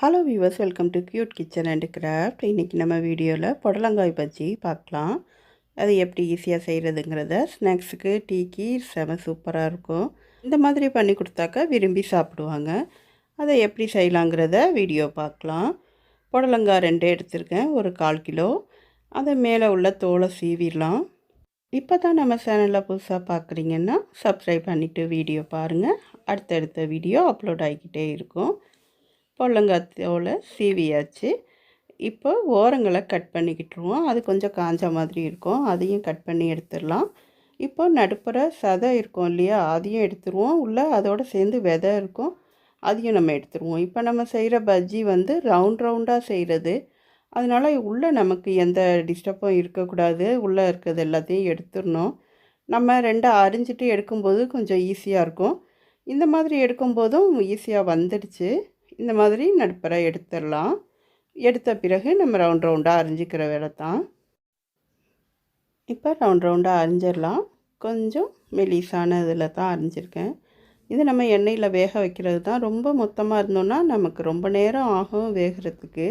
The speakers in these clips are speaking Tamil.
Hello viewers, welcome to cute kitchen and craft. இன்றைக்கி நம்ம வீடியோவில் புடலங்காய் பஜ்ஜி பார்க்கலாம். அது எப்படி ஈஸியாக செய்கிறதுங்கிறத ஸ்நாக்ஸுக்கு டீக்கு செம சூப்பராக இருக்கும். இந்த மாதிரி பண்ணி கொடுத்தாக்கா விரும்பி சாப்பிடுவாங்க. அதை எப்படி செய்யலாங்கிறத வீடியோ பார்க்கலாம். புடலங்காய் 2 எடுத்திருக்கேன், ஒரு 1/4 கிலோ. அதை மேலே உள்ள தோலை சீவிடலாம். இப்போ தான் நம்ம சேனலில் புதுசாக பார்க்குறீங்கன்னா சப்ஸ்கிரைப் பண்ணிவிட்டு வீடியோ பாருங்கள். அடுத்தடுத்த வீடியோ அப்லோட் ஆகிக்கிட்டே இருக்கும். புடலங்காய் தோலை சீவியாச்சு. இப்போ ஓரங்களை கட் பண்ணிக்கிட்டுருவோம். அது கொஞ்சம் காஞ்ச மாதிரி இருக்கும், அதையும் கட் பண்ணி எடுத்துடலாம். இப்போ நடுப்புற சதை இருக்கும் இல்லையா, அதையும் எடுத்துருவோம். உள்ளே அதோடு சேர்ந்து விதை இருக்கும், அதையும் நம்ம எடுத்துருவோம். இப்போ நம்ம செய்கிற பஜ்ஜி வந்து ரவுண்டாக செய்கிறது, அதனால் உள்ளே நமக்கு எந்த டிஸ்டர்பும் இருக்கக்கூடாது. உள்ளே இருக்கிறது எல்லாத்தையும் எடுத்துடணும். நம்ம 2 அரிஞ்சிட்டு எடுக்கும்போது கொஞ்சம் ஈஸியாக இருக்கும். இந்த மாதிரி எடுக்கும்போதும் ஈஸியாக வந்துடுச்சு. இந்த மாதிரி நடுப்பற எடுத்துடலாம். எடுத்த பிறகு நம்ம ரவுண்டாக அரிஞ்சிக்கிற வேலை தான். இப்போ ரவுண்டாக அரிஞ்சிடலாம். கொஞ்சம் மெலிசான இதில் தான் அரிஞ்சிருக்கேன். இது நம்ம எண்ணெயில் வேக வைக்கிறது தான். ரொம்ப மொத்தமாக இருந்தோன்னா நமக்கு ரொம்ப நேரம் ஆகும் வேகிறதுக்கு.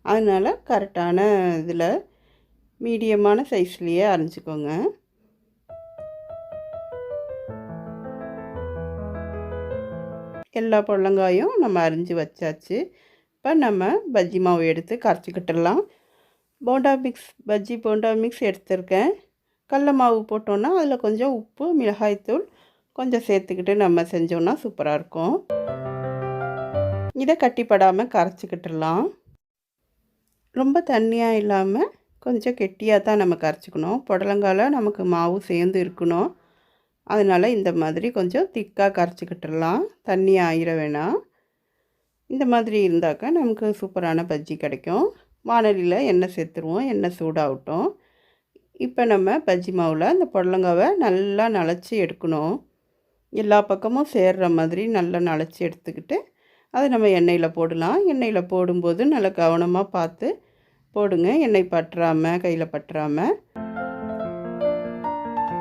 அதனால் கரெக்டான இதில் மீடியமான சைஸ்லேயே அரிஞ்சிக்கோங்க. எல்லா புடலங்காயும் நம்ம அரிஞ்சு வச்சாச்சு. இப்போ நம்ம பஜ்ஜி மாவு எடுத்து கரைச்சிக்கிட்டுடலாம். பஜ்ஜி போண்டா மிக்ஸ் எடுத்துருக்கேன். கடல மாவு போட்டோன்னா அதில் கொஞ்சம் உப்பு, மிளகாய்த்தூள் கொஞ்சம் சேர்த்துக்கிட்டு நம்ம செஞ்சோன்னா சூப்பராக இருக்கும். இதை கட்டிப்படாமல் கரைச்சிக்கிட்டுடலாம். ரொம்ப தண்ணியாக இல்லாமல் கொஞ்சம் கெட்டியாக தான் நம்ம கரைச்சிக்கணும். புடலங்காயில் நமக்கு மாவு சேர்ந்து இருக்கணும். அதனால் இந்த மாதிரி கொஞ்சம் திக்காக கரைச்சிக்கிட்டுடலாம். தண்ணி ஆயிர வேணாம். இந்த மாதிரி இருந்தாக்கா நமக்கு சூப்பரான பஜ்ஜி கிடைக்கும். வானலியில் எண்ணெய் சேர்த்துருவோம். எண்ணெய் சூடாகட்டும். இப்போ நம்ம பஜ்ஜி மாவில் இந்த புடலங்காவை நல்லா நனைச்சி எடுக்கணும். எல்லா பக்கமும் சேர்கிற மாதிரி நல்லா நனைச்சி எடுத்துக்கிட்டு அதை நம்ம எண்ணெயில் போடலாம். எண்ணெயில் போடும்போது நல்லா கவனமாக பார்த்து போடுங்க, எண்ணெய் பற்றாமல் கையில் பற்றாமல்.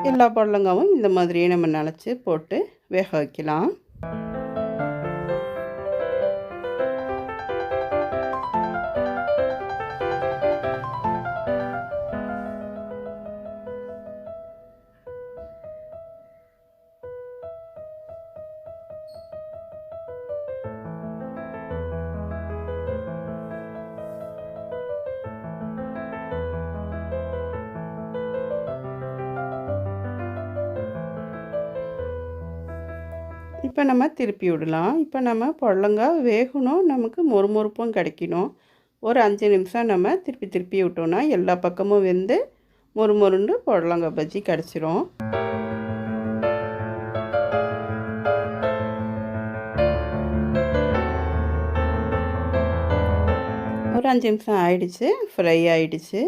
எல்லா புடலங்காவும் இந்த மாதிரியே நம்ம நனைச்சி போட்டு வேக வைக்கலாம். இப்போ நம்ம திருப்பி விடலாம். இப்போ நம்ம புடலங்காய் வேகணும், நமக்கு மொறுமொறுப்பும் கிடைக்கணும். ஒரு 5 நிமிஷம் நம்ம திருப்பி விட்டோன்னா எல்லா பக்கமும் வெந்து மொறுமொறுண்டு புடலங்காய் பஜ்ஜி கிடச்சிரும். ஒரு 5 நிமிஷம் ஆயிடுச்சு, ஃப்ரை ஆயிடுச்சு.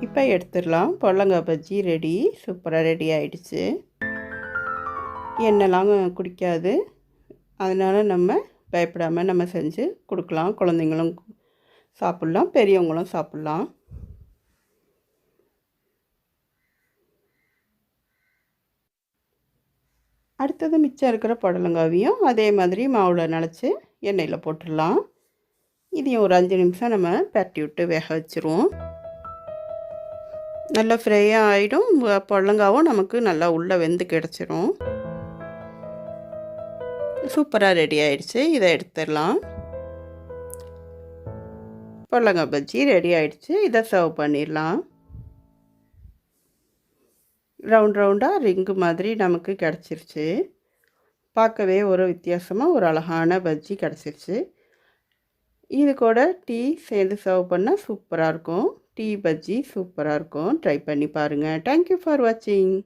இப்போ எடுத்துடலாம். புடலங்காய் பஜ்ஜி ரெடி. சூப்பராக ரெடி ஆகிடுச்சு. எண்ணெய்லாம் குடிக்காது, அதனால் நம்ம பயப்படாமல் நம்ம செஞ்சு கொடுக்கலாம். குழந்தைங்களும் சாப்பிட்லாம், பெரியவங்களும் சாப்பிட்லாம். அடுத்தது மிச்சம் இருக்கிற புடலங்காவையும் அதே மாதிரி மாவில் நனைச்சி எண்ணெயில் போட்டுடலாம். இதையும் ஒரு 5 நிமிஷம் நம்ம பரட்டி விட்டு வேக வச்சுருவோம். நல்லா ஃப்ரையாக ஆகிடும். புடலங்காவும் நமக்கு நல்லா உள்ளே வெந்து கிடச்சிரும். சூப்பராக ரெடி ஆகிடுச்சு. இதை எடுத்துடலாம். புடலங்காய் பஜ்ஜி ரெடி ஆகிடுச்சு. இதை சர்வ் பண்ணிடலாம். ரவுண்டாக ரிங்கு மாதிரி நமக்கு கிடச்சிருச்சு. பார்க்கவே ஒரு வித்தியாசமாக ஒரு அழகான பஜ்ஜி கிடச்சிருச்சு. இது கூட டீ சேர்ந்து சர்வ் பண்ணால் சூப்பராக இருக்கும். டீ பஜ்ஜி சூப்பராக இருக்கும். ட்ரை பண்ணி பாருங்கள். தேங்க்யூ ஃபார் வாட்சிங்.